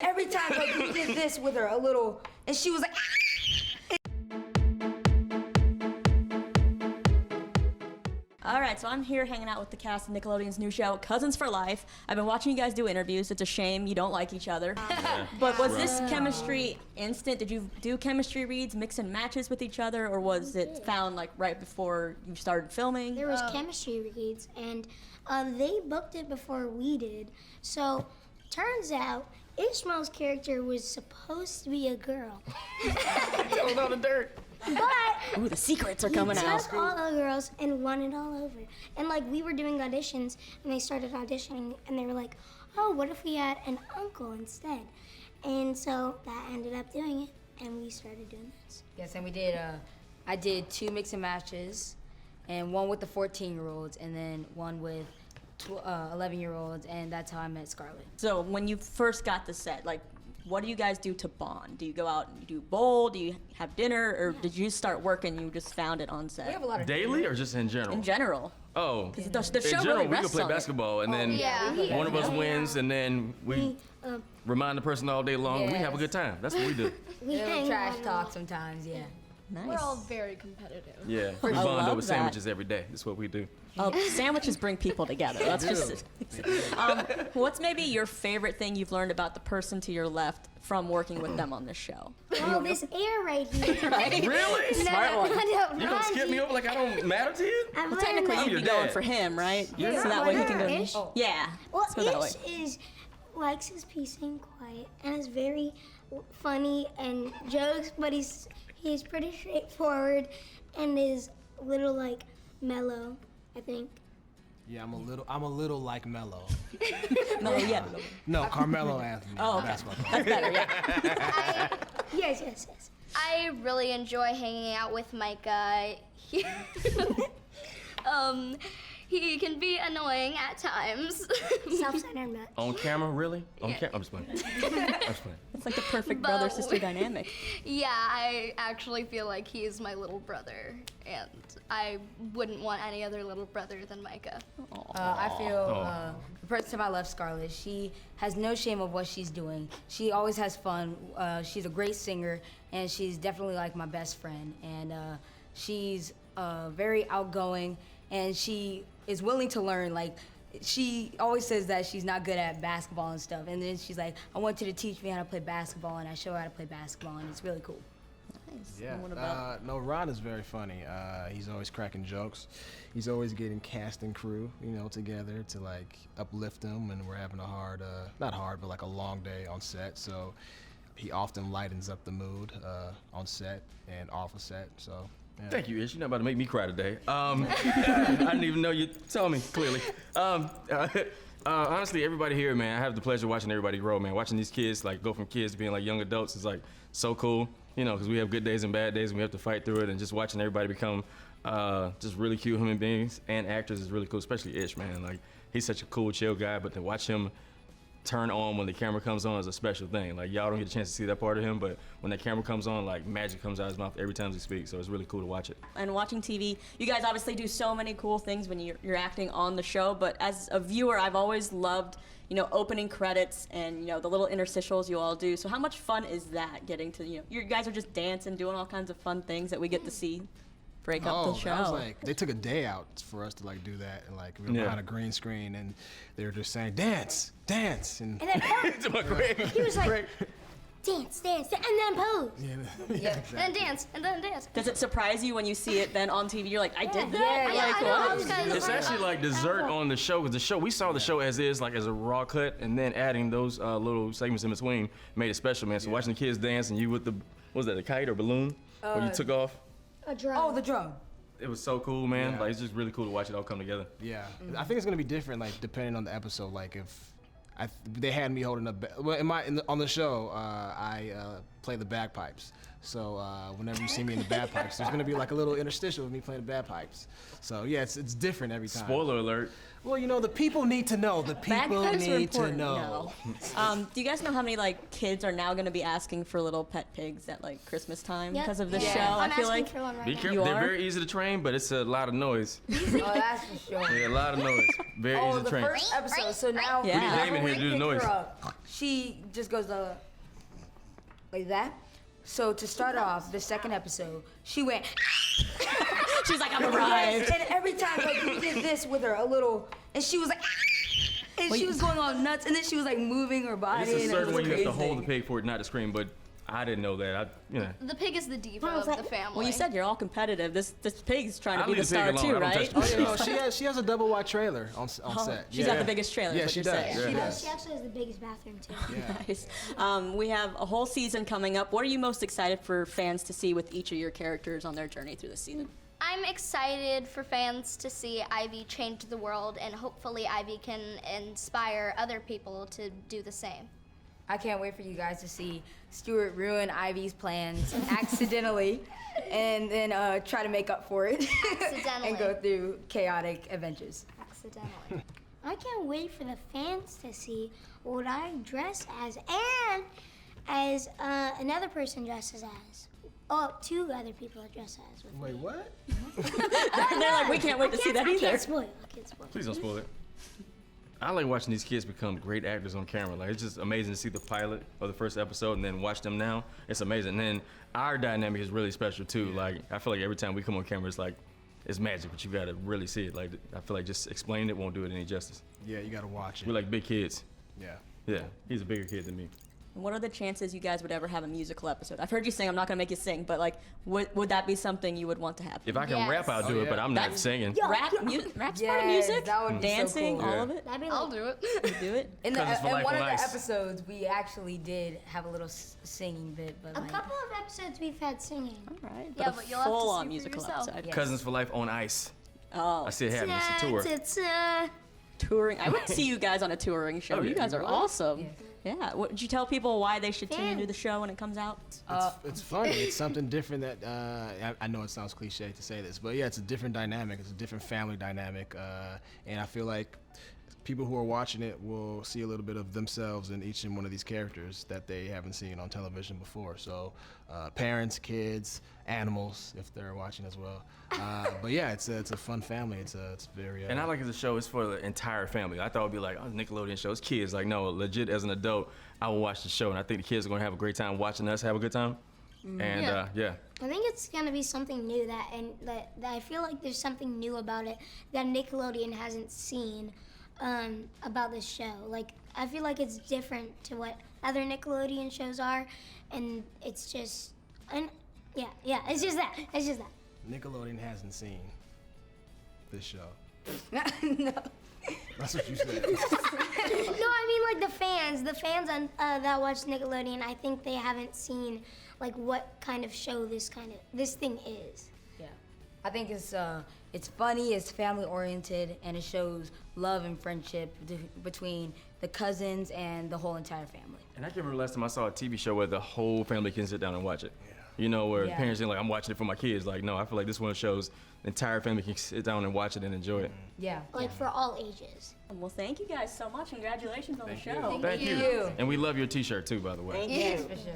Every time, like, you did this with her a little, and she was like, All right, so I'm here hanging out with the cast of Nickelodeon's new show, Cousins for Life. I've been watching you guys do interviews. It's a shame you don't like each other. But was this chemistry instant? Did you do chemistry reads, mix and matches with each other, or was it found like right before you started filming? There was chemistry reads, and they booked it before we did. So, turns out, Ishmel's character was supposed to be a girl. Tell all the dirt. But ooh, the secrets are coming out. He took all the girls and won it all over. And like we were doing auditions, and they started auditioning, and they were like, "Oh, what if we had an uncle instead?" And so that ended up doing it, and we started doing this. yes, and we did, I did 2 mix and matches, and one with the 14-year-olds, and then one with 11-year-olds, and that's how I met Scarlet. So when you first got the set, like, what do you guys do to bond? Do you go out and do bowl? Do you have dinner? Or did you start working, you just found it on set? We have a lot of Daily or just in general? In general. Oh. The In show general, really we could rests play on it. basketball, and then one of us wins, and then we remind the person all day long. We have a good time. That's what we do. We hang trash on talk sometimes, yeah. Nice. We're all very competitive. Yeah, we I bond love over that. sandwiches every day. That's what we do. Oh, sandwiches bring people together. That's just. What's maybe your favorite thing you've learned about the person to your left from working with them on this show? Oh, this air right here. Right? Really? Smart one. You gonna skip me over like I don't matter to you? I've Well, learned technically, that- you'd your be going dad. for him, right? Yeah. So that way he can go. Ish. Yeah. Well, Let's go that way. Ish likes his peace and quiet, and is very funny and jokes, but he's pretty straightforward and is a little like mellow, I think. Yeah, I'm a little like Mello. No, yeah. No, Carmelo Anthony. Oh, okay. Basketball. That's better, yeah. Yes. I really enjoy hanging out with Micah. He can be annoying at times. Self-centered much. On camera, really? On camera? I'm just playing. I'm just playing. It's like the perfect But- brother-sister dynamic. Yeah, I actually feel like he is my little brother, and I wouldn't want any other little brother than Micah. I feel the person to my left, Scarlet, she has no shame of what she's doing. She always has fun. She's a great singer, and she's definitely like my best friend. And she's very outgoing, and she is willing to learn. Like, she always says that she's not good at basketball and stuff, and then she's like, I want you to teach me how to play basketball, and I show her how to play basketball, and it's really cool. Nice. Yeah. And what about? No, Ron is very funny. He's always cracking jokes. He's always getting cast and crew, together to like uplift them. And we're having not hard, but like a long day on set. So he often lightens up the mood on set and off of set. So. Yeah. Thank you, Ish. You're not about to make me cry today. I didn't even know you told me, clearly. Honestly, everybody here, man, I have the pleasure of watching everybody grow, man. Watching these kids like go from kids to being like young adults is like so cool, because we have good days and bad days, and we have to fight through it. And just watching everybody become just really cute human beings and actors is really cool, especially Ish, man. Like, he's such a cool, chill guy, but to watch him turn on when the camera comes on is a special thing. Like, y'all don't get a chance to see that part of him, but when that camera comes on, like, magic comes out of his mouth every time he speaks, so it's really cool to watch it. And watching TV, you guys obviously do so many cool things when you're acting on the show, but as a viewer, I've always loved, opening credits and, the little interstitials you all do. So how much fun is that, getting to, you guys are just dancing, doing all kinds of fun things that we get to see break up the show. I was like, they took a day out for us to like do that, and like we were behind a green screen, and they were just saying dance, and And then he was like, dance, and then pose. yeah. And then dance. Does it surprise you when you see it then on TV? You're like, I did that? Yeah, Like, I know, wow. I was kinda It's actually like dessert on the show, because we saw the show as is, like as a raw cut, and then adding those little segments in between made it special, man. So watching the kids dance and you with the, what was that, a kite or balloon? When you took off? A drum. Oh, the drum. It was so cool, man. Yeah. Like, it's just really cool to watch it all come together. Yeah, I think it's gonna be different, like depending on the episode. Like if they had me holding up, on the show, I play the bagpipes. So whenever you see me in the bagpipes, there's gonna be like a little interstitial of me playing the bagpipes. So yeah, it's different every time. Spoiler alert. Well, you know, the people need to know. The people Bagpipes are need to important. know. No. Do you guys know how many like kids are now going to be asking for little pet pigs at like Christmas time Yep. because of this Yeah. show? I'm I feel asking like. for one right Be now. careful. You They're are? very easy to train, but it's a lot of noise. Oh, that's for sure. Yeah, a lot of noise. Very Oh, easy to the train. first episode. So now, Yeah. We need Damon here to do the whenever we noise. pick her up, she just goes like that. So to start off the second episode, she went. She's like, I'm arrived. And every time like we did this with her a little, and she was like, and she was going all nuts, and then she was like moving her body. It's a and it certain was way you have to crazy. hold the pig for it not to scream, but I didn't know that. The pig is the diva of the family. Well, you said you're all competitive. This pig's trying to I'll be the leave the pig star alone. too, I don't right? touch the Oh, you know, she has a double wide trailer on set. She's got the biggest trailer. Yeah, is what she you're does. saying. Yeah. She does. She actually has the biggest bathroom too. Yeah. Nice. We have a whole season coming up. What are you most excited for fans to see with each of your characters on their journey through the season? I'm excited for fans to see Ivy change the world, and hopefully Ivy can inspire other people to do the same. I can't wait for you guys to see Stuart ruin Ivy's plans accidentally, and then try to make up for it Accidentally. and go through chaotic adventures. Accidentally. I can't wait for the fans to see what I dress as and as another person dresses as. Oh, two other people are dressed as. With Wait, me. what? They're like, we can't wait to see that I either. can't spoil. I can't spoil. Please don't spoil it. I like watching these kids become great actors on camera. Like, it's just amazing to see the pilot of the first episode and then watch them now. It's amazing. And then our dynamic is really special too. Like, I feel like every time we come on camera, it's like, it's magic, but you gotta really see it. Like, I feel like just explaining it won't do it any justice. Yeah, you gotta watch it. We're like big kids. Yeah. Yeah, he's a bigger kid than me. What are the chances you guys would ever have a musical episode? I've heard you sing. I'm not gonna make you sing, but like, would that be something you would want to happen? If I can Yes. rap, I'll do Oh, it, but yeah. I'm not singing. Rap's part of music, that would be so dancing, cool. all Yeah. of it. That'd be I'll like, do it. You do it. In, Cousins for in Life one of on the Ice. episodes, we actually did have a little singing bit, but a like, couple of episodes we've had singing. All right. Yeah, a but you'll have to see full-on for musical yourself. episode. Yes. Cousins for Life on Ice. Oh, I see it happening. It's a tour. touring. I would see you guys on a touring show. Oh, yeah. You guys are awesome. Yes. Yeah. Would you tell people why they should tune into the show when it comes out? It's funny. It's something different that I know it sounds cliche to say this, but yeah, it's a different dynamic. It's a different family dynamic, and I feel like people who are watching it will see a little bit of themselves in each and one of these characters that they haven't seen on television before. So, parents, kids, animals, if they're watching as well. But yeah, it's a fun family. It's very. And I like as a show, it's for the entire family. I thought it'd be like, oh, Nickelodeon show, it's kids. Like, no, legit as an adult, I will watch the show, and I think the kids are gonna have a great time watching us have a good time. And yeah. I think it's gonna be something new that I feel like there's something new about it that Nickelodeon hasn't seen about this show. Like I feel like it's different to what other Nickelodeon shows are, and it's just, and yeah, it's just that. Nickelodeon hasn't seen this show. no. That's what you said. No, I mean like the fans that watch Nickelodeon. I think they haven't seen like what kind of show this thing is. Yeah, I think it's funny, it's family oriented, and it shows love and friendship between the cousins and the whole entire family. And I can remember last time I saw a TV show where the whole family can sit down and watch it. You know, where Yeah. parents are like, I'm watching it for my kids. Like, no, I feel like this one shows the entire family can sit down and watch it and enjoy it. Yeah. Like for all ages. Well, thank you guys so much. Congratulations on the show. Thank you. you. And we love your T-shirt too, by the way. Thank Yes, you. for sure.